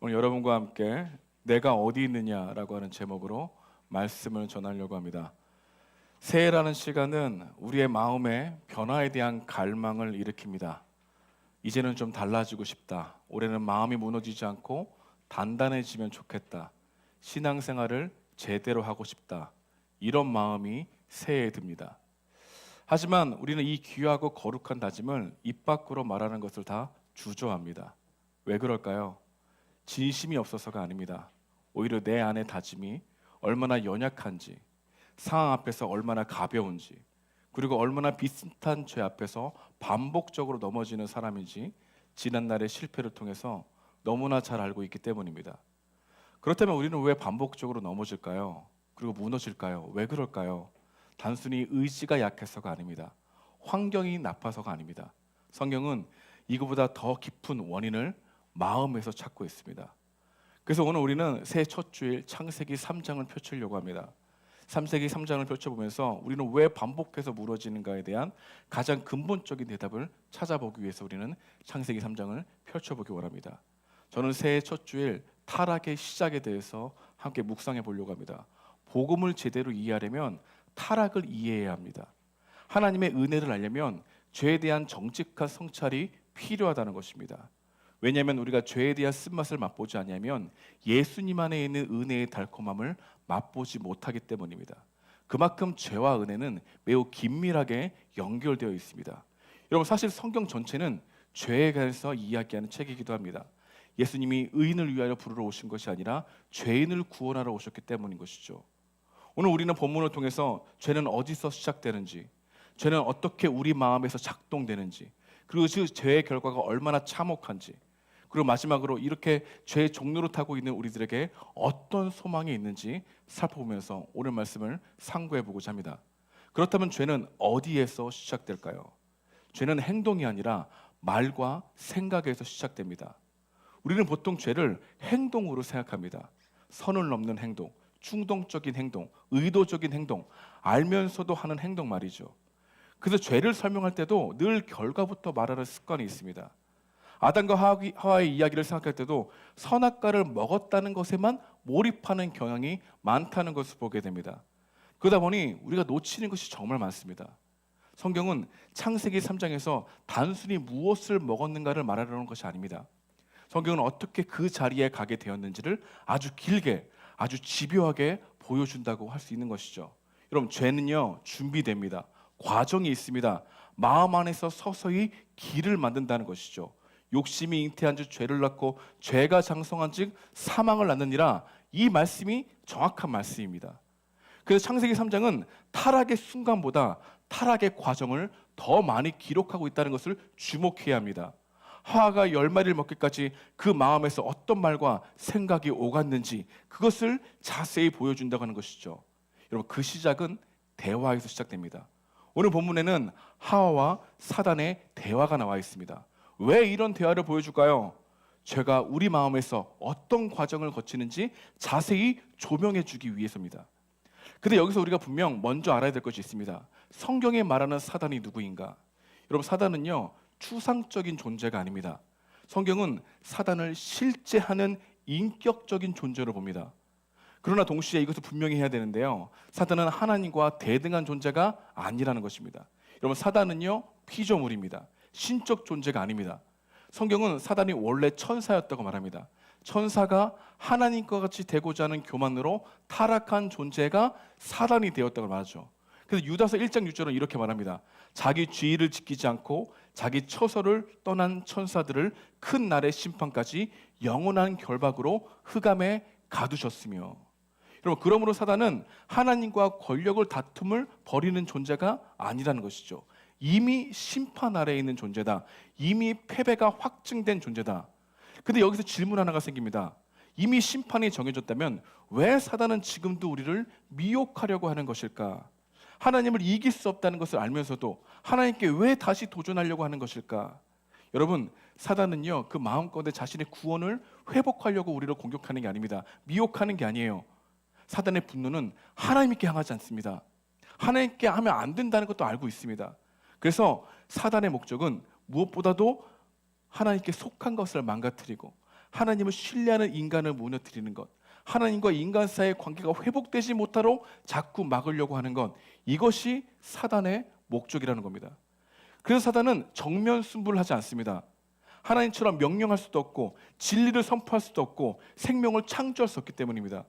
오늘 여러분과 함께 내가 어디 있느냐라고 하는 제목으로 말씀을 전하려고 합니다. 새해라는 시간은 우리의 마음의 변화에 대한 갈망을 일으킵니다. 이제는 좀 달라지고 싶다. 올해는 마음이 무너지지 않고 단단해지면 좋겠다. 신앙생활을 제대로 하고 싶다. 이런 마음이 새해에 듭니다. 하지만 우리는 이 귀하고 거룩한 다짐을 입 밖으로 말하는 것을 다 주저합니다. 왜 그럴까요? 진심이 없어서가 아닙니다. 오히려 내 안의 다짐이 얼마나 연약한지, 상황 앞에서 얼마나 가벼운지, 그리고 얼마나 비슷한 죄 앞에서 반복적으로 넘어지는 사람인지 지난날의 실패를 통해서 너무나 잘 알고 있기 때문입니다. 그렇다면 우리는 왜 반복적으로 넘어질까요? 그리고 무너질까요? 왜 그럴까요? 단순히 의지가 약해서가 아닙니다. 환경이 나빠서가 아닙니다. 성경은 이거보다 더 깊은 원인을 마음에서 찾고 있습니다. 그래서 오늘 우리는 새해 첫 주일 창세기 3장을 펼치려고 합니다. 창세기 3장을 펼쳐보면서 우리는 왜 반복해서 무너지는가에 대한 가장 근본적인 대답을 찾아보기 위해서 우리는 창세기 3장을 펼쳐보기 원합니다. 저는 새해 첫 주일 타락의 시작에 대해서 함께 묵상해 보려고 합니다. 복음을 제대로 이해하려면 타락을 이해해야 합니다. 하나님의 은혜를 알려면 죄에 대한 정직한 성찰이 필요하다는 것입니다. 왜냐하면 우리가 죄에 대한 쓴맛을 맛보지 않으면 예수님 안에 있는 은혜의 달콤함을 맛보지 못하기 때문입니다. 그만큼 죄와 은혜는 매우 긴밀하게 연결되어 있습니다. 여러분, 사실 성경 전체는 죄에 관해서 이야기하는 책이기도 합니다. 예수님이 의인을 위하여 부르러 오신 것이 아니라 죄인을 구원하러 오셨기 때문인 것이죠. 오늘 우리는 본문을 통해서 죄는 어디서 시작되는지, 죄는 어떻게 우리 마음에서 작동되는지, 그리고 그 죄의 결과가 얼마나 참혹한지, 그리고 마지막으로 이렇게 죄의 종로를 타고 있는 우리들에게 어떤 소망이 있는지 살펴보면서 오늘 말씀을 상고해 보고자 합니다. 그렇다면 죄는 어디에서 시작될까요? 죄는 행동이 아니라 말과 생각에서 시작됩니다. 우리는 보통 죄를 행동으로 생각합니다. 선을 넘는 행동, 충동적인 행동, 의도적인 행동, 알면서도 하는 행동 말이죠. 그래서 죄를 설명할 때도 늘 결과부터 말하는 습관이 있습니다. 아담과 하와의 이야기를 생각할 때도 선악과를 먹었다는 것에만 몰입하는 경향이 많다는 것을 보게 됩니다. 그러다 보니 우리가 놓치는 것이 정말 많습니다. 성경은 창세기 3장에서 단순히 무엇을 먹었는가를 말하려는 것이 아닙니다. 성경은 어떻게 그 자리에 가게 되었는지를 아주 길게, 아주 집요하게 보여준다고 할 수 있는 것이죠. 여러분, 죄는요, 준비됩니다. 과정이 있습니다. 마음 안에서 서서히 길을 만든다는 것이죠. 욕심이 잉태한 즉 죄를 낳고 죄가 장성한 즉 사망을 낳느니라, 이 말씀이 정확한 말씀입니다. 그래서 창세기 3장은 타락의 순간보다 타락의 과정을 더 많이 기록하고 있다는 것을 주목해야 합니다. 하와가 10마리를 먹기까지 그 마음에서 어떤 말과 생각이 오갔는지 그것을 자세히 보여준다고 하는 것이죠. 여러분, 그 시작은 대화에서 시작됩니다. 오늘 본문에는 하와와 사단의 대화가 나와 있습니다. 왜 이런 대화를 보여줄까요? 죄가 우리 마음에서 어떤 과정을 거치는지 자세히 조명해 주기 위해서입니다. 근데 여기서 우리가 분명 먼저 알아야 될 것이 있습니다. 성경에 말하는 사단이 누구인가? 여러분, 사단은요, 추상적인 존재가 아닙니다. 성경은 사단을 실제 하는 인격적인 존재로 봅니다. 그러나 동시에 이것을 분명히 해야 되는데요, 사단은 하나님과 대등한 존재가 아니라는 것입니다. 여러분, 사단은요, 피조물입니다. 신적 존재가 아닙니다. 성경은 사단이 원래 천사였다고 말합니다. 천사가 하나님과 같이 되고자 하는 교만으로 타락한 존재가 사단이 되었다고 말하죠. 그래서 유다서 1장 6절은 이렇게 말합니다. 자기 지위를 지키지 않고 자기 처소를 떠난 천사들을 큰 날의 심판까지 영원한 결박으로 흑암에 가두셨으며. 여러분, 그러므로 사단은 하나님과 권력을 다툼을 벌이는 존재가 아니라는 것이죠. 이미 심판 아래에 있는 존재다. 이미 패배가 확증된 존재다. 근데 여기서 질문 하나가 생깁니다. 이미 심판이 정해졌다면 왜 사단은 지금도 우리를 미혹하려고 하는 것일까? 하나님을 이길 수 없다는 것을 알면서도 하나님께 왜 다시 도전하려고 하는 것일까? 여러분, 사단은요, 그 마음가운데 자신의 구원을 회복하려고 우리를 공격하는 게 아닙니다. 미혹하는 게 아니에요. 사단의 분노는 하나님께 향하지 않습니다. 하나님께 하면 안 된다는 것도 알고 있습니다. 그래서 사단의 목적은 무엇보다도 하나님께 속한 것을 망가뜨리고 하나님을 신뢰하는 인간을 무너뜨리는 것, 하나님과 인간 사이의 관계가 회복되지 못하도록 자꾸 막으려고 하는 것, 이것이 사단의 목적이라는 겁니다. 그래서 사단은 정면 승부를 하지 않습니다. 하나님처럼 명령할 수도 없고 진리를 선포할 수도 없고 생명을 창조할 수 없기 때문입니다.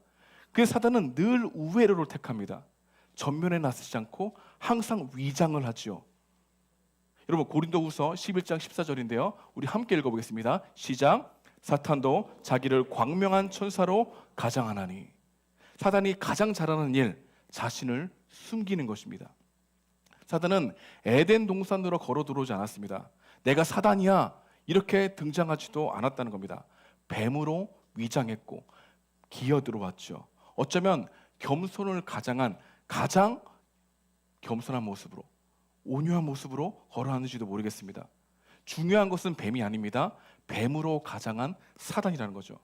그래서 사단은 늘 우회로를 택합니다. 전면에 나서지 않고 항상 위장을 하지요. 여러분, 고린도후서 11장 14절인데요. 우리 함께 읽어보겠습니다. 시작. 사탄도 자기를 광명한 천사로 가장하나니. 사단이 가장 잘하는 일, 자신을 숨기는 것입니다. 사단은 에덴 동산으로 걸어 들어오지 않았습니다. 내가 사단이야 이렇게 등장하지도 않았다는 겁니다. 뱀으로 위장했고 기어 들어왔죠. 어쩌면 겸손을 가장 겸손한 모습으로, 온유한 모습으로 걸어왔는지도 모르겠습니다. 중요한 것은 뱀이 아닙니다. 뱀으로 가장한 사단이라는 거죠.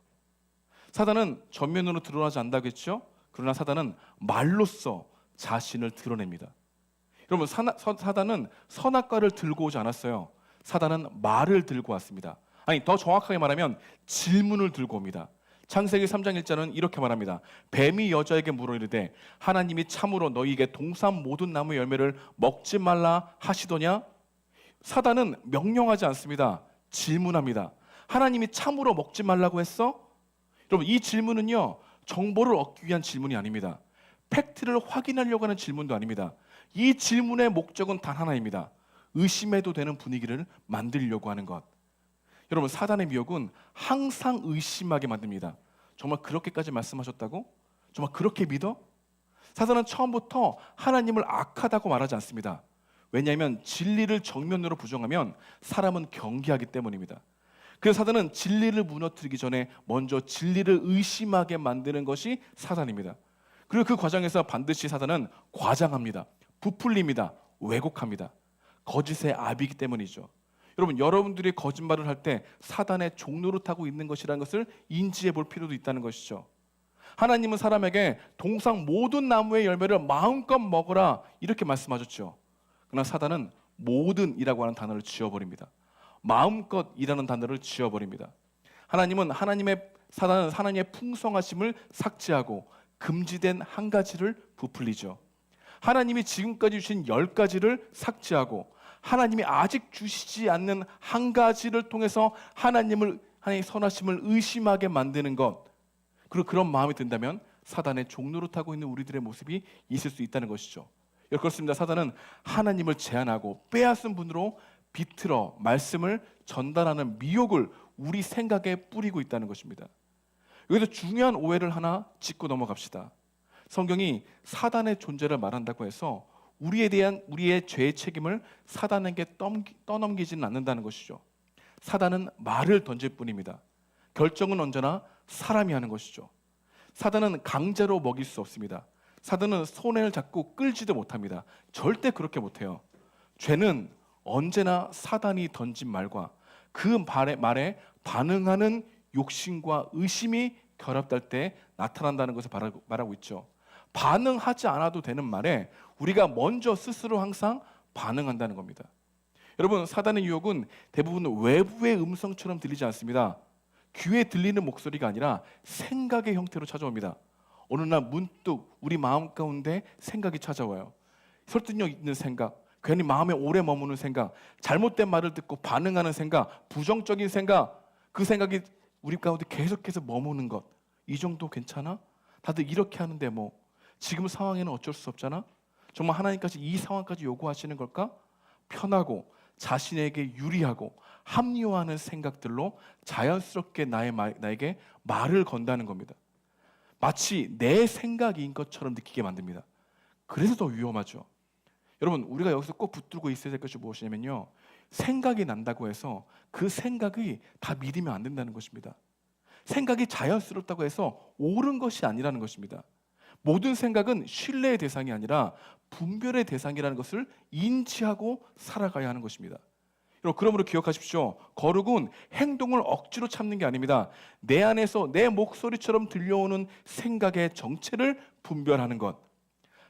사단은 전면으로 드러나지 않다겠죠. 그러나 사단은 말로써 자신을 드러냅니다. 여러분, 사단은 선악과를 들고 오지 않았어요. 사단은 말을 들고 왔습니다. 아니, 더 정확하게 말하면 질문을 들고 옵니다. 창세기 3장 1절은 이렇게 말합니다. 뱀이 여자에게 물어 이르되 하나님이 참으로 너희에게 동산 모든 나무 열매를 먹지 말라 하시더냐? 사단은 명령하지 않습니다. 질문합니다. 하나님이 참으로 먹지 말라고 했어? 여러분, 이 질문은요, 정보를 얻기 위한 질문이 아닙니다. 팩트를 확인하려고 하는 질문도 아닙니다. 이 질문의 목적은 단 하나입니다. 의심해도 되는 분위기를 만들려고 하는 것. 여러분, 사단의 미혹은 항상 의심하게 만듭니다. 정말 그렇게까지 말씀하셨다고? 정말 그렇게 믿어? 사단은 처음부터 하나님을 악하다고 말하지 않습니다. 왜냐하면 진리를 정면으로 부정하면 사람은 경계하기 때문입니다. 그래서 사단은 진리를 무너뜨리기 전에 먼저 진리를 의심하게 만드는 것이 사단입니다. 그리고 그 과정에서 반드시 사단은 과장합니다. 부풀립니다. 왜곡합니다. 거짓의 압이기 때문이죠. 여러분, 여러분들이 거짓말을 할 때 사단의 종로를 타고 있는 것이라는 것을 인지해 볼 필요도 있다는 것이죠. 하나님은 사람에게 동산 모든 나무의 열매를 마음껏 먹으라 이렇게 말씀하셨죠. 그러나 사단은 모든이라고 하는 단어를 지워버립니다. 마음껏이라는 단어를 지워버립니다. 사단은 하나님의 풍성하심을 삭제하고 금지된 한 가지를 부풀리죠. 하나님이 지금까지 주신 10가지를 삭제하고 하나님이 아직 주시지 않는 한 가지를 통해서 하나님의 선하심을 의심하게 만드는 것, 그리고 그런 마음이 든다면 사단의 종노릇하고 있는 우리들의 모습이 있을 수 있다는 것이죠. 그렇습니다. 사단은 하나님을 제한하고 빼앗은 분으로 비틀어 말씀을 전달하는 미혹을 우리 생각에 뿌리고 있다는 것입니다. 여기서 중요한 오해를 하나 짚고 넘어갑시다. 성경이 사단의 존재를 말한다고 해서 우리의 죄의 책임을 사단에게 떠넘기지는 않는다는 것이죠. 사단은 말을 던질 뿐입니다. 결정은 언제나 사람이 하는 것이죠. 사단은 강제로 먹일 수 없습니다. 사단은 손을 잡고 끌지도 못합니다. 절대 그렇게 못해요. 죄는 언제나 사단이 던진 말과 그 말에 반응하는 욕심과 의심이 결합될 때 나타난다는 것을 말하고 있죠. 반응하지 않아도 되는 말에 우리가 먼저 스스로 항상 반응한다는 겁니다. 여러분, 사단의 유혹은 대부분 외부의 음성처럼 들리지 않습니다. 귀에 들리는 목소리가 아니라 생각의 형태로 찾아옵니다. 어느 날 문득 우리 마음 가운데 생각이 찾아와요. 설득력 있는 생각, 괜히 마음에 오래 머무는 생각, 잘못된 말을 듣고 반응하는 생각, 부정적인 생각, 그 생각이 우리 가운데 계속해서 머무는 것. 이 정도 괜찮아? 다들 이렇게 하는데 뭐 지금 상황에는 어쩔 수 없잖아? 정말 하나님까지 이 상황까지 요구하시는 걸까? 편하고 자신에게 유리하고 합리화하는 생각들로 자연스럽게 나에게 말을 건다는 겁니다. 마치 내 생각인 것처럼 느끼게 만듭니다. 그래서 더 위험하죠. 여러분, 우리가 여기서 꼭 붙들고 있어야 될 것이 무엇이냐면요, 생각이 난다고 해서 그 생각이 다 믿으면 안 된다는 것입니다. 생각이 자연스럽다고 해서 옳은 것이 아니라는 것입니다. 모든 생각은 신뢰의 대상이 아니라 분별의 대상이라는 것을 인지하고 살아가야 하는 것입니다. 여러분, 그러므로 기억하십시오. 거룩은 행동을 억지로 참는 게 아닙니다. 내 안에서 내 목소리처럼 들려오는 생각의 정체를 분별하는 것,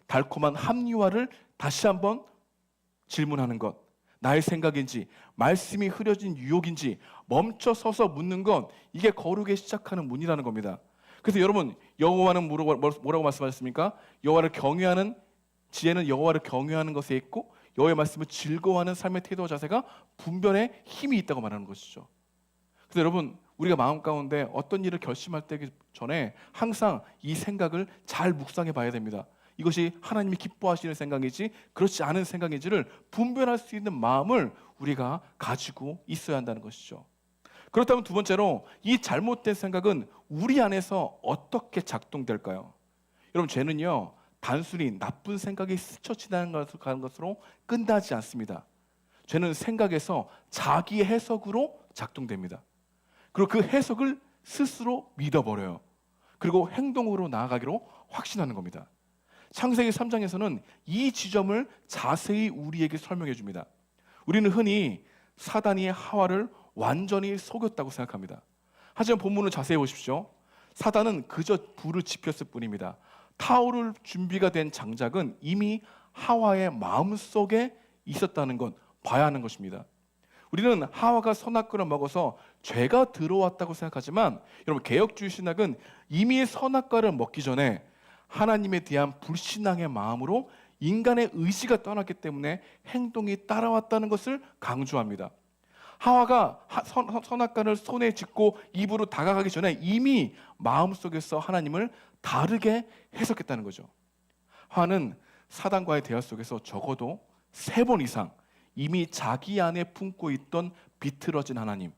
달콤한 합리화를 다시 한번 질문하는 것, 나의 생각인지 말씀이 흐려진 유혹인지 멈춰 서서 묻는 건 이게 거룩에 시작하는 문이라는 겁니다. 그래서 여러분, 여호와는 뭐라고 말씀하셨습니까? 여호와를 경외하는 지혜는 여호와를 경외하는 것에 있고 여호와의 말씀을 즐거워하는 삶의 태도와 자세가 분별에 힘이 있다고 말하는 것이죠. 그래서 여러분, 우리가 마음 가운데 어떤 일을 결심할 때 전에 항상 이 생각을 잘 묵상해 봐야 됩니다. 이것이 하나님이 기뻐하시는 생각이지 그렇지 않은 생각인지를 분별할 수 있는 마음을 우리가 가지고 있어야 한다는 것이죠. 그렇다면 두 번째로, 이 잘못된 생각은 우리 안에서 어떻게 작동될까요? 여러분, 죄는요 단순히 나쁜 생각이 스쳐 지나가는 것으로 끝나지 않습니다. 죄는 생각에서 자기 해석으로 작동됩니다. 그리고 그 해석을 스스로 믿어버려요. 그리고 행동으로 나아가기로 확신하는 겁니다. 창세기 3장에서는 이 지점을 자세히 우리에게 설명해 줍니다. 우리는 흔히 사단이 하와를 완전히 속였다고 생각합니다. 하지만 본문을 자세히 보십시오. 사단은 그저 불을 지폈을 뿐입니다. 타오를 준비가 된 장작은 이미 하와의 마음속에 있었다는 건 봐야 하는 것입니다. 우리는 하와가 선악과를 먹어서 죄가 들어왔다고 생각하지만 여러분, 개혁주의 신학은 이미 선악과를 먹기 전에 하나님에 대한 불신앙의 마음으로 인간의 의지가 떠났기 때문에 행동이 따라왔다는 것을 강조합니다. 하와가 선악과를 손에 쥐고 입으로 다가가기 전에 이미 마음속에서 하나님을 다르게 해석했다는 거죠. 하와는 사단과의 대화 속에서 적어도 3번 이상 이미 자기 안에 품고 있던 비틀어진 하나님,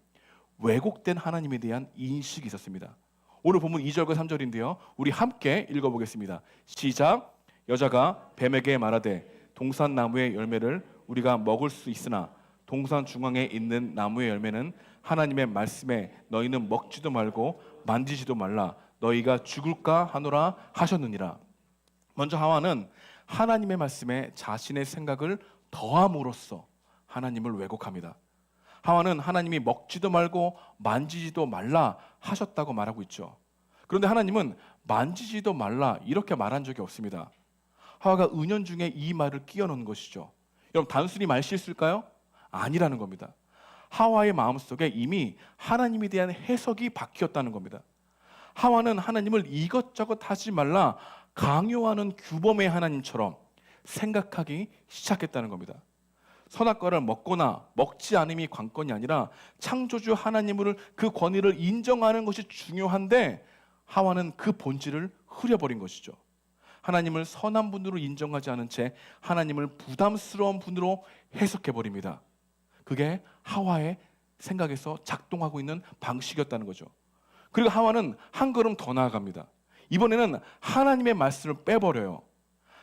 왜곡된 하나님에 대한 인식이 있었습니다. 오늘 본문 2절과 3절인데요. 우리 함께 읽어보겠습니다. 시작. 여자가 뱀에게 말하되 동산 나무의 열매를 우리가 먹을 수 있으나 동산 중앙에 있는 나무의 열매는 하나님의 말씀에 너희는 먹지도 말고 만지지도 말라 너희가 죽을까 하노라 하셨느니라. 먼저 하와는 하나님의 말씀에 자신의 생각을 더함으로써 하나님을 왜곡합니다. 하와는 하나님이 먹지도 말고 만지지도 말라 하셨다고 말하고 있죠. 그런데 하나님은 만지지도 말라 이렇게 말한 적이 없습니다. 하와가 은연중에 이 말을 끼워 넣은 것이죠. 여러분, 단순히 말실수일까요? 아니라는 겁니다. 하와의 마음속에 이미 하나님에 대한 해석이 박혔다는 겁니다. 하와는 하나님을 이것저것 하지 말라 강요하는 규범의 하나님처럼 생각하기 시작했다는 겁니다. 선악과를 먹거나 먹지 않음이 관건이 아니라 창조주 하나님을 그 권위를 인정하는 것이 중요한데 하와는 그 본질을 흐려버린 것이죠. 하나님을 선한 분으로 인정하지 않은 채 하나님을 부담스러운 분으로 해석해버립니다. 그게 하와의 생각에서 작동하고 있는 방식이었다는 거죠. 그리고 하와는 한 걸음 더 나아갑니다. 이번에는 하나님의 말씀을 빼버려요.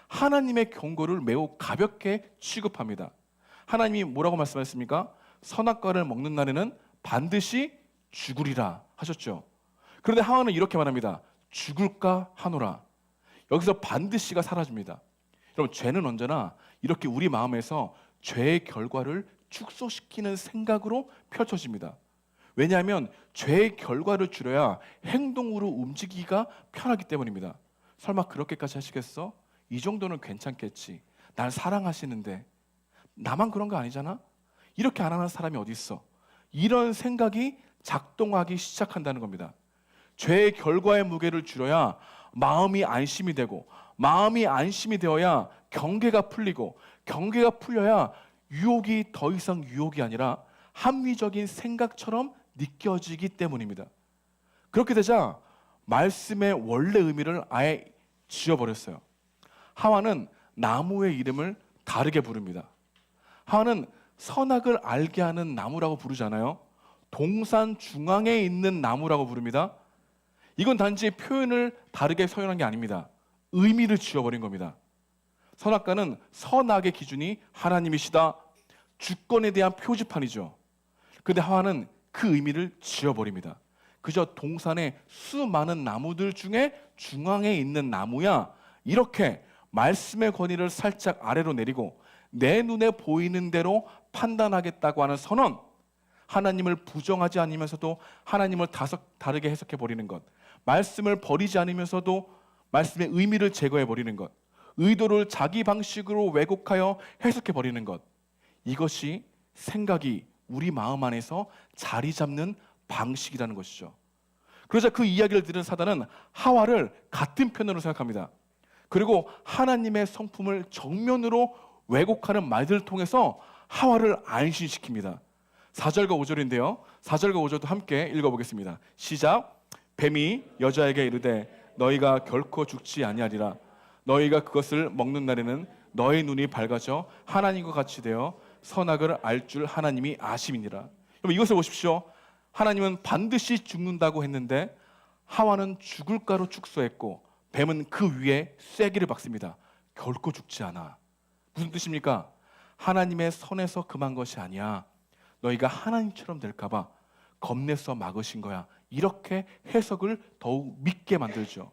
하나님의 경고를 매우 가볍게 취급합니다. 하나님이 뭐라고 말씀하셨습니까? 선악과를 먹는 날에는 반드시 죽으리라 하셨죠. 그런데 하와는 이렇게 말합니다. 죽을까 하노라. 여기서 반드시가 사라집니다. 여러분, 죄는 언제나 이렇게 우리 마음에서 죄의 결과를 축소시키는 생각으로 펼쳐집니다. 왜냐하면 죄의 결과를 줄여야 행동으로 움직이기가 편하기 때문입니다. 설마 그렇게까지 하시겠어? 이 정도는 괜찮겠지. 날 사랑하시는데 나만 그런 거 아니잖아? 이렇게 안 하는 사람이 어디 있어? 이런 생각이 작동하기 시작한다는 겁니다. 죄의 결과의 무게를 줄여야 마음이 안심이 되고, 마음이 안심이 되어야 경계가 풀리고, 경계가 풀려야 유혹이 더 이상 유혹이 아니라 합리적인 생각처럼 느껴지기 때문입니다. 그렇게 되자 말씀의 원래 의미를 아예 지워버렸어요. 하와는 나무의 이름을 다르게 부릅니다. 하와는 선악을 알게 하는 나무라고 부르잖아요. 동산 중앙에 있는 나무라고 부릅니다. 이건 단지 표현을 다르게 서연한 게 아닙니다. 의미를 지워버린 겁니다. 선악과는 선악의 기준이 하나님이시다, 주권에 대한 표지판이죠. 그런데 하와는 그 의미를 지워버립니다. 그저 동산의 수많은 나무들 중에 중앙에 있는 나무야, 이렇게 말씀의 권위를 살짝 아래로 내리고 내 눈에 보이는 대로 판단하겠다고 하는 선언, 하나님을 부정하지 않으면서도 하나님을 다르게 해석해버리는 것, 말씀을 버리지 않으면서도 말씀의 의미를 제거해버리는 것, 의도를 자기 방식으로 왜곡하여 해석해버리는 것, 이것이 생각이 우리 마음 안에서 자리 잡는 방식이라는 것이죠. 그러자 그 이야기를 들은 사단은 하와를 같은 편으로 생각합니다. 그리고 하나님의 성품을 정면으로 왜곡하는 말들을 통해서 하와를 안심시킵니다. 4절과 5절인데요. 4절과 5절도 함께 읽어보겠습니다. 시작. 뱀이 여자에게 이르되 너희가 결코 죽지 아니하리라. 너희가 그것을 먹는 날에는 너희 눈이 밝아져 하나님과 같이 되어 선악을 알 줄 하나님이 아심이니라. 여러분 이것을 보십시오. 하나님은 반드시 죽는다고 했는데 하와는 죽을까로 축소했고 뱀은 그 위에 쐐기를 박습니다. 결코 죽지 않아. 무슨 뜻입니까? 하나님의 선에서 금한 것이 아니야. 너희가 하나님처럼 될까 봐 겁내서 막으신 거야. 이렇게 해석을 더욱 믿게 만들죠.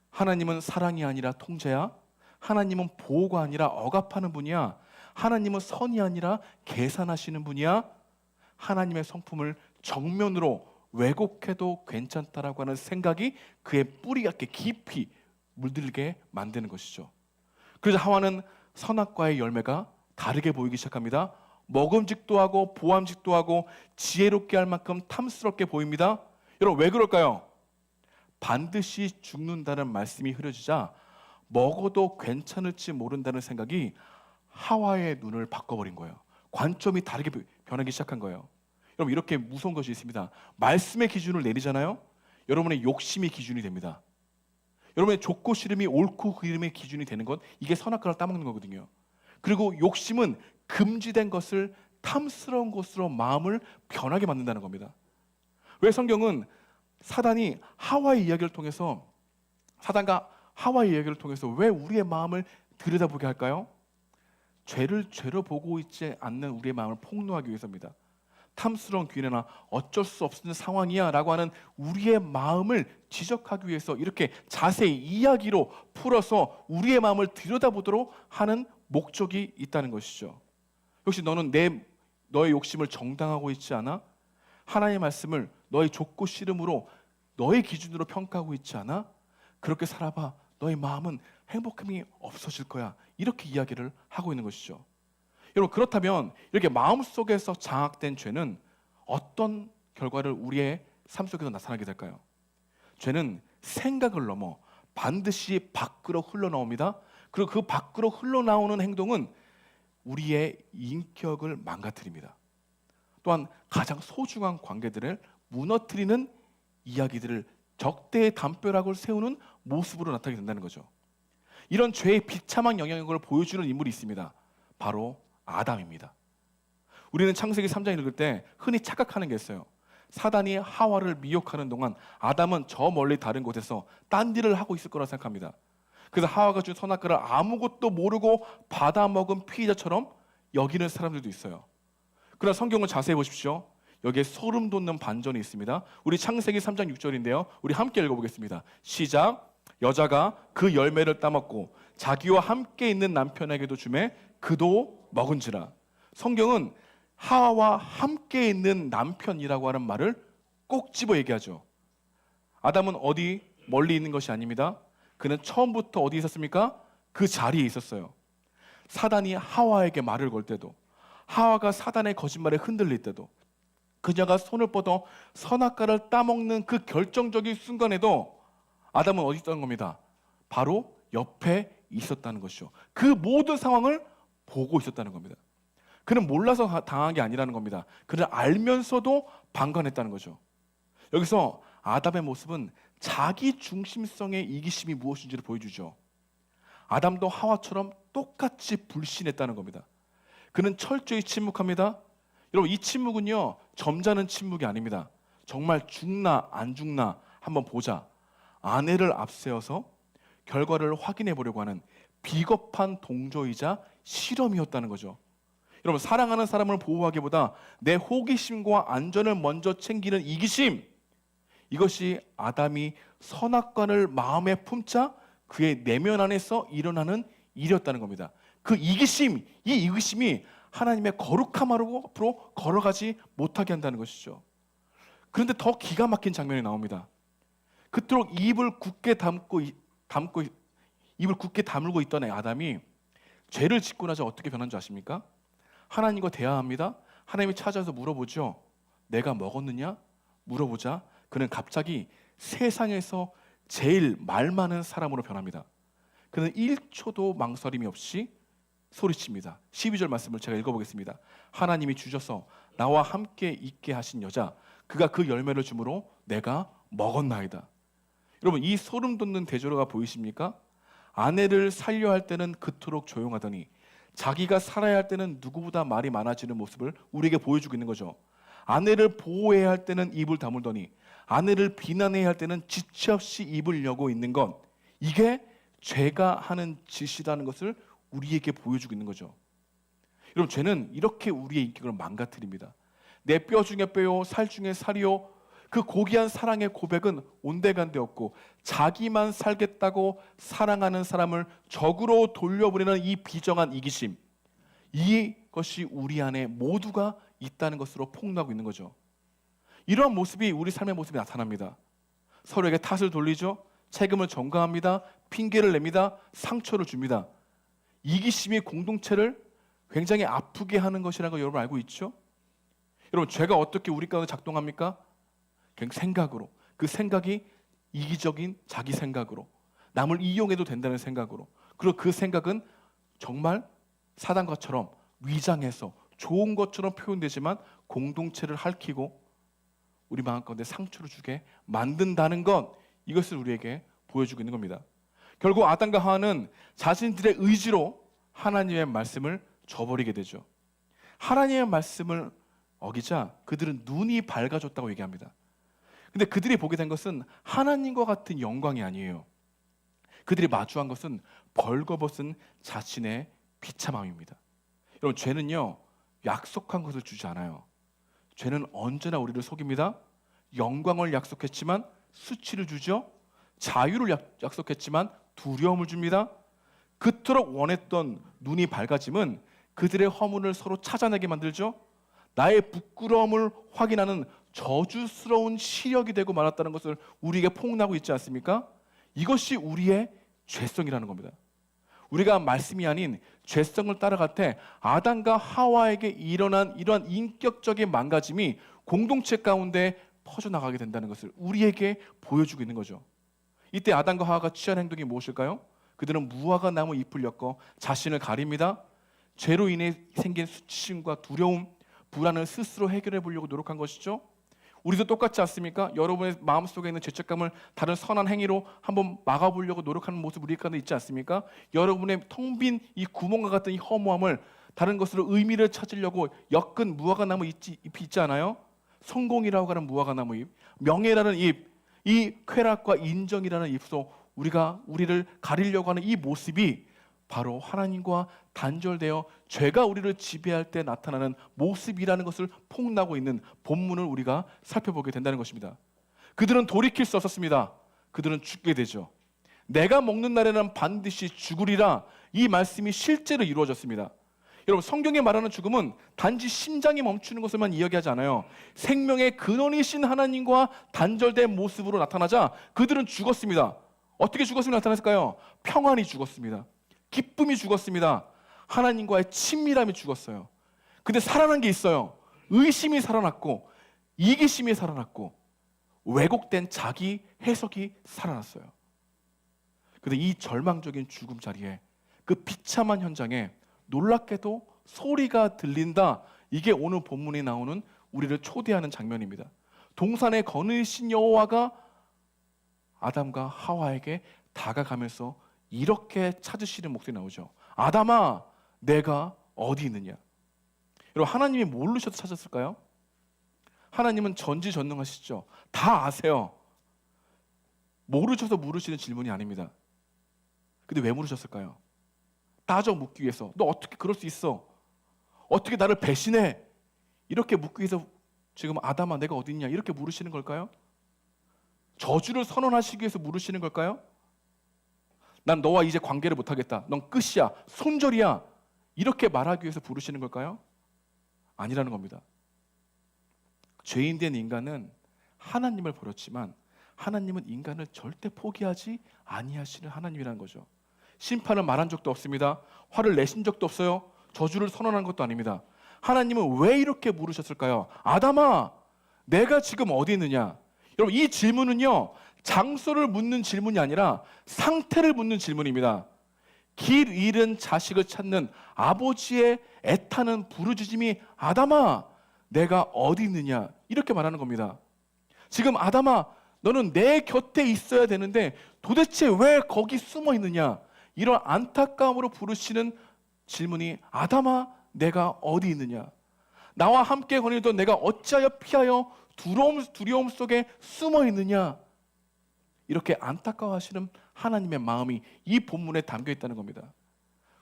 하나님은 사랑이 아니라 통제야. 하나님은 보호가 아니라 억압하는 분이야. 하나님은 선이 아니라 계산하시는 분이야. 하나님의 성품을 정면으로 왜곡해도 괜찮다라고 하는 생각이 그의 뿌리 같게 깊이 물들게 만드는 것이죠. 그래서 하와는 선악과의 열매가 다르게 보이기 시작합니다. 먹음직도 하고 보암직도 하고 지혜롭게 할 만큼 탐스럽게 보입니다. 여러분 왜 그럴까요? 반드시 죽는다는 말씀이 흐려지자 먹어도 괜찮을지 모른다는 생각이 하와의 눈을 바꿔버린 거예요. 관점이 다르게 변하기 시작한 거예요. 여러분 이렇게 무서운 것이 있습니다. 말씀의 기준을 내리잖아요. 여러분의 욕심이 기준이 됩니다. 여러분의 좋고 싫음이 옳고 그름의 기준이 되는 것, 이게 선악과를 따먹는 거거든요. 그리고 욕심은 금지된 것을 탐스러운 것으로 마음을 변하게 만든다는 겁니다. 왜 성경은 사단이 하와의 이야기를 통해서 사단과 하와의 이야기를 통해서 왜 우리의 마음을 들여다보게 할까요? 죄를 죄로 보고 있지 않는 우리의 마음을 폭로하기 위해서입니다. 탐스러운 귀내나 어쩔 수 없는 상황이야 라고 하는 우리의 마음을 지적하기 위해서 이렇게 자세히 이야기로 풀어서 우리의 마음을 들여다보도록 하는 목적이 있다는 것이죠. 혹시 너는 너의 욕심을 정당하고 있지 않아? 하나님의 말씀을 너의 좋고 싫음으로 너의 기준으로 평가하고 있지 않아? 그렇게 살아봐. 너의 마음은 행복함이 없어질 거야. 이렇게 이야기를 하고 있는 것이죠. 여러분 그렇다면 이렇게 마음속에서 장악된 죄는 어떤 결과를 우리의 삶 속에서 나타나게 될까요? 죄는 생각을 넘어 반드시 밖으로 흘러나옵니다. 그리고 그 밖으로 흘러나오는 행동은 우리의 인격을 망가뜨립니다. 또한 가장 소중한 관계들을 무너뜨리는 이야기들을 적대의 담벼락을 세우는 모습으로 나타나게 된다는 거죠. 이런 죄의 비참한 영향력을 보여주는 인물이 있습니다. 바로 아담입니다. 우리는 창세기 3장 읽을 때 흔히 착각하는 게 있어요. 사단이 하와를 미혹하는 동안 아담은 저 멀리 다른 곳에서 딴 일을 하고 있을 거라 생각합니다. 그래서 하와가 준 선악과를 아무것도 모르고 받아먹은 피의자처럼 여기는 사람들도 있어요. 그러나 성경을 자세히 보십시오. 여기에 소름 돋는 반전이 있습니다. 우리 창세기 3장 6절인데요. 우리 함께 읽어보겠습니다. 시작. 여자가 그 열매를 따먹고 자기와 함께 있는 남편에게도 주매 그도 먹은지라. 성경은 하와와 함께 있는 남편이라고 하는 말을 꼭 집어 얘기하죠. 아담은 어디 멀리 있는 것이 아닙니다. 그는 처음부터 어디 있었습니까? 그 자리에 있었어요. 사단이 하와에게 말을 걸 때도, 하와가 사단의 거짓말에 흔들릴 때도, 그녀가 손을 뻗어 선악과를 따먹는 그 결정적인 순간에도 아담은 어디 있었던 겁니다. 바로 옆에 있었다는 것이죠. 그 모든 상황을 보고 있었다는 겁니다. 그는 몰라서 당한 게 아니라는 겁니다. 그를 알면서도 방관했다는 거죠. 여기서 아담의 모습은 자기 중심성의 이기심이 무엇인지를 보여주죠. 아담도 하와처럼 똑같이 불신했다는 겁니다. 그는 철저히 침묵합니다. 여러분 이 침묵은요 점잖은 침묵이 아닙니다. 정말 죽나 안 죽나 한번 보자. 아내를 앞세워서 결과를 확인해 보려고 하는 비겁한 동조이자 실험이었다는 거죠. 여러분 사랑하는 사람을 보호하기보다 내 호기심과 안전을 먼저 챙기는 이기심, 이것이 아담이 선악과를 마음에 품자 그의 내면 안에서 일어나는 일이었다는 겁니다. 그 이기심, 이 이기심이 하나님의 거룩함 앞으로 걸어가지 못하게 한다는 것이죠. 그런데 더 기가 막힌 장면이 나옵니다. 그토록 입을 굳게 다물고 있던 아담이 죄를 짓고 나서 어떻게 변한 줄 아십니까? 하나님과 대화합니다. 하나님이 찾아서 물어보죠. 내가 먹었느냐? 물어보자. 그는 갑자기 세상에서 제일 말 많은 사람으로 변합니다. 그는 1초도 망설임이 없이 소리칩니다. 12절 말씀을 제가 읽어보겠습니다. 하나님이 주셔서 나와 함께 있게 하신 여자, 그가 그 열매를 주므로 내가 먹었나이다. 여러분, 이 소름 돋는 대조가 보이십니까? 아내를 살려 할 때는 그토록 조용하더니 자기가 살아야 할 때는 누구보다 말이 많아지는 모습을 우리에게 보여주고 있는 거죠. 아내를 보호해야 할 때는 입을 다물더니 아내를 비난해야 할 때는 지체 없이 입을 여고 있는 것, 이게 죄가 하는 짓이라는 것을 우리에게 보여주고 있는 거죠. 여러분, 죄는 이렇게 우리의 인격을 망가뜨립니다. 내 뼈 중에 뼈요, 살 중에 살이요, 그 고귀한 사랑의 고백은 온데간데 없고 자기만 살겠다고 사랑하는 사람을 적으로 돌려보내는 이 비정한 이기심, 이것이 우리 안에 모두가 있다는 것으로 폭로하고 있는 거죠. 이러한 모습이 우리 삶의 모습이 나타납니다. 서로에게 탓을 돌리죠. 책임을 전가합니다. 핑계를 냅니다. 상처를 줍니다. 이기심이 공동체를 굉장히 아프게 하는 것이라는 걸 여러분 알고 있죠? 여러분, 죄가 어떻게 우리 가운데 작동합니까? 그냥 생각으로, 그 생각이 이기적인 자기 생각으로, 남을 이용해도 된다는 생각으로, 그리고 그 생각은 정말 사단과처럼 위장해서 좋은 것처럼 표현되지만 공동체를 핥히고 우리 마음 가운데 상처를 주게 만든다는 것, 이것을 우리에게 보여주고 있는 겁니다. 결국 아담과 하와는 자신들의 의지로 하나님의 말씀을 저버리게 되죠. 하나님의 말씀을 어기자 그들은 눈이 밝아졌다고 얘기합니다. 근데 그들이 보게 된 것은 하나님과 같은 영광이 아니에요. 그들이 마주한 것은 벌거벗은 자신의 비참함입니다. 여러분, 죄는요, 약속한 것을 주지 않아요. 죄는 언제나 우리를 속입니다. 영광을 약속했지만 수치를 주죠. 자유를 약속했지만 두려움을 줍니다. 그토록 원했던 눈이 밝아짐은 그들의 허물을 서로 찾아내게 만들죠. 나의 부끄러움을 확인하는 저주스러운 시력이 되고 말았다는 것을 우리에게 폭로하고 있지 않습니까? 이것이 우리의 죄성이라는 겁니다. 우리가 말씀이 아닌 죄성을 따라갈 때 아담과 하와에게 일어난 이러한 인격적인 망가짐이 공동체 가운데 퍼져나가게 된다는 것을 우리에게 보여주고 있는 거죠. 이때 아담과 하와가 취한 행동이 무엇일까요? 그들은 무화과 나무 잎을 엮어 자신을 가립니다. 죄로 인해 생긴 수치심과 두려움, 불안을 스스로 해결해 보려고 노력한 것이죠. 우리도 똑같지 않습니까? 여러분의 마음속에 있는 죄책감을 다른 선한 행위로 한번 막아보려고 노력하는 모습 우리 가운데 있지 않습니까? 여러분의 텅 빈 이 구멍과 같은 이 허무함을 다른 것으로 의미를 찾으려고 엮은 무화과 나무 잎이 있지 않아요? 성공이라고 하는 무화과 나무 잎, 명예라는 잎, 이 쾌락과 인정이라는 잎으로 우리를 가리려고 하는 이 모습이 바로 하나님과 단절되어 죄가 우리를 지배할 때 나타나는 모습이라는 것을 폭로하고 있는 본문을 우리가 살펴보게 된다는 것입니다. 그들은 돌이킬 수 없었습니다. 그들은 죽게 되죠. 내가 먹는 날에는 반드시 죽으리라, 이 말씀이 실제로 이루어졌습니다. 여러분, 성경에 말하는 죽음은 단지 심장이 멈추는 것을만 이야기하지 않아요. 생명의 근원이신 하나님과 단절된 모습으로 나타나자 그들은 죽었습니다. 어떻게 죽었으면 나타났을까요? 평안이 죽었습니다. 기쁨이 죽었습니다. 하나님과의 친밀함이 죽었어요. 근데 살아난 게 있어요. 의심이 살아났고 이기심이 살아났고 왜곡된 자기 해석이 살아났어요. 근데 이 절망적인 죽음 자리에, 그 비참한 현장에 놀랍게도 소리가 들린다. 이게 오늘 본문에 나오는 우리를 초대하는 장면입니다. 동산의 거느리신 여호와가 아담과 하와에게 다가가면서 이렇게 찾으시는 목소리 나오죠. 아담아, 내가 어디 있느냐? 여러분, 하나님이 모르셔서 찾았을까요? 하나님은 전지전능하시죠. 다 아세요. 모르셔서 물으시는 질문이 아닙니다. 근데 왜 물으셨을까요? 따져 묻기 위해서. 너 어떻게 그럴 수 있어? 어떻게 나를 배신해? 이렇게 묻기 위해서 지금 아담아, 내가 어디 있냐? 이렇게 물으시는 걸까요? 저주를 선언하시기 위해서 물으시는 걸까요? 난 너와 이제 관계를 못하겠다. 넌 끝이야. 손절이야. 이렇게 말하기 위해서 부르시는 걸까요? 아니라는 겁니다. 죄인된 인간은 하나님을 버렸지만 하나님은 인간을 절대 포기하지 아니하시는 하나님이라는 거죠. 심판을 말한 적도 없습니다. 화를 내신 적도 없어요. 저주를 선언한 것도 아닙니다. 하나님은 왜 이렇게 물으셨을까요? 아담아, 내가 지금 어디 있느냐? 여러분, 이 질문은요, 장소를 묻는 질문이 아니라 상태를 묻는 질문입니다. 길 잃은 자식을 찾는 아버지의 애타는 부르짖음이 아담아, 내가 어디 있느냐? 이렇게 말하는 겁니다. 지금 아담아, 너는 내 곁에 있어야 되는데 도대체 왜 거기 숨어 있느냐? 이런 안타까움으로 부르시는 질문이 아담아, 내가 어디 있느냐? 나와 함께 거닐던 내가 어찌하여 피하여 두려움 속에 숨어 있느냐? 이렇게 안타까워하시는 하나님의 마음이 이 본문에 담겨 있다는 겁니다.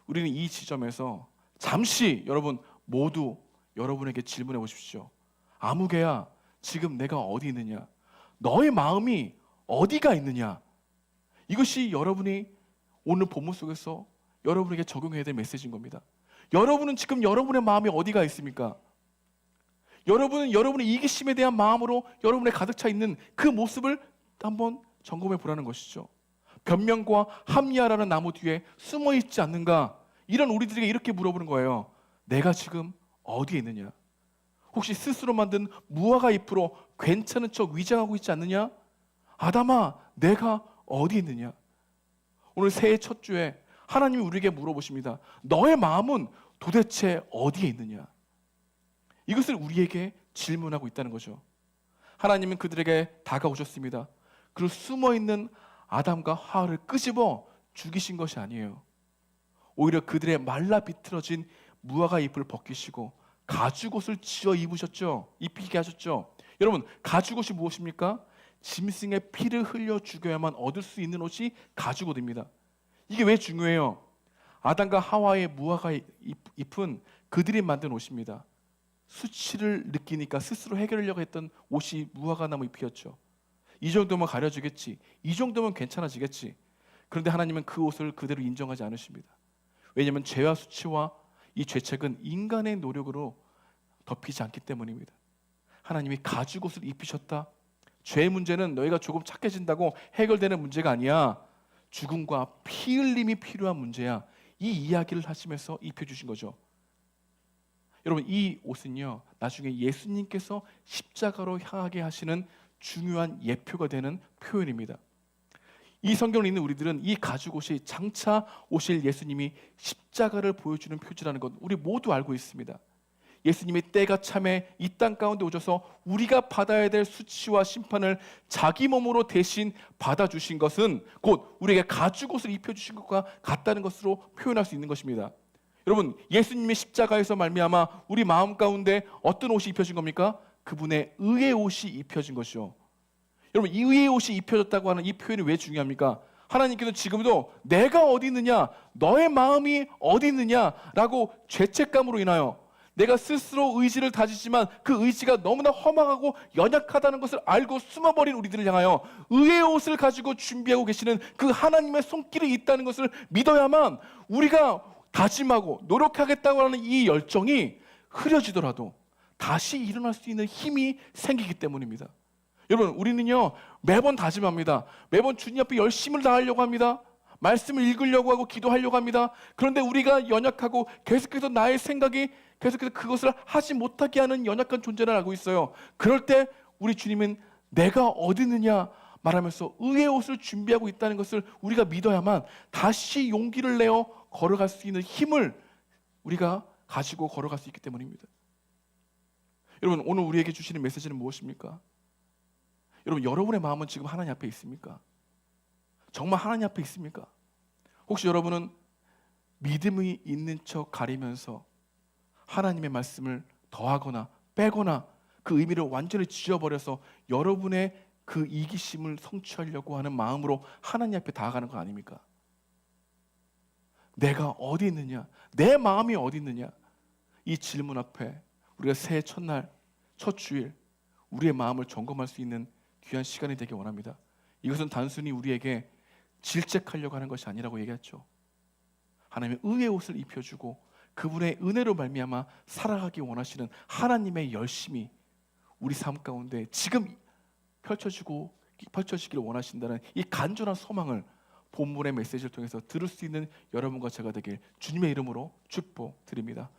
우리는 이 지점에서 잠시 여러분 모두 여러분에게 질문해 보십시오. 아무개야, 지금 내가 어디 있느냐? 너의 마음이 어디가 있느냐? 이것이 여러분이 오늘 본문 속에서 여러분에게 적용해야 될 메시지인 겁니다. 여러분은 지금 여러분의 마음이 어디가 있습니까? 여러분은 여러분의 이기심에 대한 마음으로 여러분의 가득 차 있는 그 모습을 한번 점검해 보라는 것이죠. 변명과 합리화라는 나무 뒤에 숨어 있지 않는가? 이런 우리들에게 이렇게 물어보는 거예요. 내가 지금 어디에 있느냐? 혹시 스스로 만든 무화과 잎으로 괜찮은 척 위장하고 있지 않느냐? 아담아, 내가 어디 있느냐? 오늘 새해 첫 주에 하나님이 우리에게 물어보십니다. 너의 마음은 도대체 어디에 있느냐? 이것을 우리에게 질문하고 있다는 거죠. 하나님은 그들에게 다가오셨습니다. 그리고 숨어있는 아담과 하와를 끄집어 죽이신 것이 아니에요. 오히려 그들의 말라 비틀어진 무화과 잎을 벗기시고 가죽옷을 지어 입히게 하셨죠. 여러분, 가죽옷이 무엇입니까? 짐승의 피를 흘려 죽여야만 얻을 수 있는 옷이 가죽옷입니다. 이게 왜 중요해요? 아담과 하와의 무화과 잎은 그들이 만든 옷입니다. 수치를 느끼니까 스스로 해결하려고 했던 옷이 무화과 나무 잎이었죠. 이 정도면 가려주겠지, 이 정도면 괜찮아지겠지. 그런데 하나님은 그 옷을 그대로 인정하지 않으십니다. 왜냐하면 죄와 수치와 이 죄책은 인간의 노력으로 덮이지 않기 때문입니다. 하나님이 가죽옷을 입히셨다. 죄의 문제는 너희가 조금 착해진다고 해결되는 문제가 아니야. 죽음과 피 흘림이 필요한 문제야. 이 이야기를 하시면서 입혀주신 거죠. 여러분, 이 옷은요, 나중에 예수님께서 십자가로 향하게 하시는 중요한 예표가 되는 표현입니다. 이 성경을 읽는 우리들은 이 가죽옷이 장차 오실 예수님이 십자가를 보여주는 표지라는 것 우리 모두 알고 있습니다. 예수님이 때가 참에 이 땅 가운데 오셔서 우리가 받아야 될 수치와 심판을 자기 몸으로 대신 받아주신 것은 곧 우리에게 가죽옷을 입혀주신 것과 같다는 것으로 표현할 수 있는 것입니다. 여러분, 예수님의 십자가에서 말미암아 우리 마음 가운데 어떤 옷이 입혀진 겁니까? 그분의 의의 옷이 입혀진 것이요. 여러분, 이 의의 옷이 입혀졌다고 하는 이 표현이 왜 중요합니까? 하나님께서 지금도 내가 어디 있느냐, 너의 마음이 어디 있느냐라고 죄책감으로 인하여 내가 스스로 의지를 다지지만 그 의지가 너무나 허망하고 연약하다는 것을 알고 숨어버린 우리들을 향하여 의의 옷을 가지고 준비하고 계시는 그 하나님의 손길이 있다는 것을 믿어야만 우리가 다짐하고 노력하겠다고 하는 이 열정이 흐려지더라도 다시 일어날 수 있는 힘이 생기기 때문입니다. 여러분, 우리는요 매번 다짐합니다. 매번 주님 앞에 열심을 다하려고 합니다. 말씀을 읽으려고 하고 기도하려고 합니다. 그런데 우리가 연약하고 계속해서 나의 생각이 계속해서 그것을 하지 못하게 하는 연약한 존재를 알고 있어요. 그럴 때 우리 주님은 내가 어디 있느냐 말하면서 의의 옷을 준비하고 있다는 것을 우리가 믿어야만 다시 용기를 내어 걸어갈 수 있는 힘을 우리가 가지고 걸어갈 수 있기 때문입니다. 여러분, 오늘 우리에게 주시는 메시지는 무엇입니까? 여러분, 여러분의 마음은 지금 하나님 앞에 있습니까? 정말 하나님 앞에 있습니까? 혹시 여러분은 믿음이 있는 척 가리면서 하나님의 말씀을 더하거나 빼거나 그 의미를 완전히 지워버려서 여러분의 그 이기심을 성취하려고 하는 마음으로 하나님 앞에 다가가는 거 아닙니까? 내가 어디 있느냐? 내 마음이 어디 있느냐? 이 질문 앞에 우리가 새해 첫날, 첫 주일 우리의 마음을 점검할 수 있는 귀한 시간이 되길 원합니다. 이것은 단순히 우리에게 질책하려고 하는 것이 아니라고 얘기했죠. 하나님의 의의 옷을 입혀주고 그분의 은혜로 말미암아 살아가기 원하시는 하나님의 열심이 우리 삶 가운데 지금 펼쳐지기를 원하신다는 이 간절한 소망을 본문의 메시지를 통해서 들을 수 있는 여러분과 제가 되길 주님의 이름으로 축복드립니다.